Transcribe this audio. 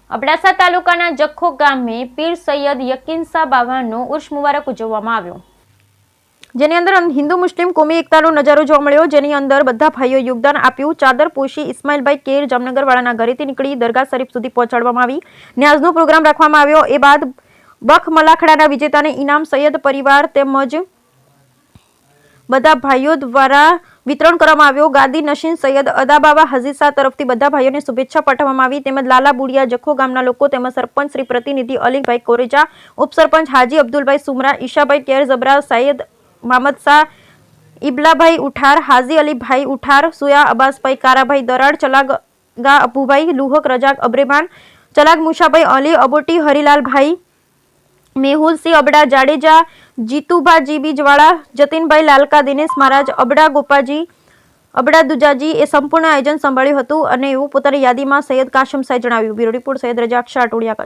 અબડાસા તાલુકાના જખો ગામે પીર સૈયદ યકીન શાહ બાવાનો ઉર્સ મુબારક ઉજવવામાં આવ્યો, જેની અંદર હિન્દુ મુસ્લિમ કોમી એકતાનો નજારો જોવા મળ્યો, જેની અંદર બધા ભાઈઓ યોગદાન આપ્યું। ચાદર પોશી ઇસ્માઇલભાઈ કેર જામનગરવાળાના ઘરેથી નીકળી દરગાહ શરીફ સુધી પહોંચાડવામાં આવી। ન્યાઝનો પ્રોગ્રામ રાખવામાં આવ્યો। એ બાદ બખ મલાખડાના વિજેતાને ઇનામ સૈયદ પરિવાર તેમજ બધા ભાઈઓ દ્વારા વિતરણ કરવામાં આવ્યો। ગાદી નશીન સૈયદ અદાબાવા હાજી શાહ તરફથી બધા ભાઈઓને શુભેચ્છા પાઠવવામાં આવી। તેમજ લાલા બુડિયા જખો ગામના લોકો તેમજ સરપંચ શ્રી પ્રતિનિધિ અલીભાઈ કોરેજા, ઉપસરપંચ હાજી અબ્દુલભાઈ સુમરા, ઈશાભાઈ કેર જબરા, સૈયદ મોહમ્મદ શાહ, ઇબલાભાઈ ઉઠાર, હાજી અલીભાઈ ઉઠાર, સુયા અબ્બાસભાઈ કારાભાઈ દરાડ, ચલાગા અબુભાઈ લુહક, રજાક અબ્રેમાન, ચલાગ મુશાભાઈ અલી, અબોટી હરીલાલભાઈ, મેહુલસિંહ અબડા, જાડેજા જીતુભા જીબીજવાળા, જતીનભાઈ લાલકા, દિનેશ મહારાજ, અબડા ગોપાજી, અબડા દુજાજી એ સંપૂર્ણ આયોજન સંભાળ્યું હતું અને એવું પોતાની યાદીમાં સૈયદ કાશમ શાહે જણાવ્યું। Bureau report Syed Razak Shah, Toliya, Kutch.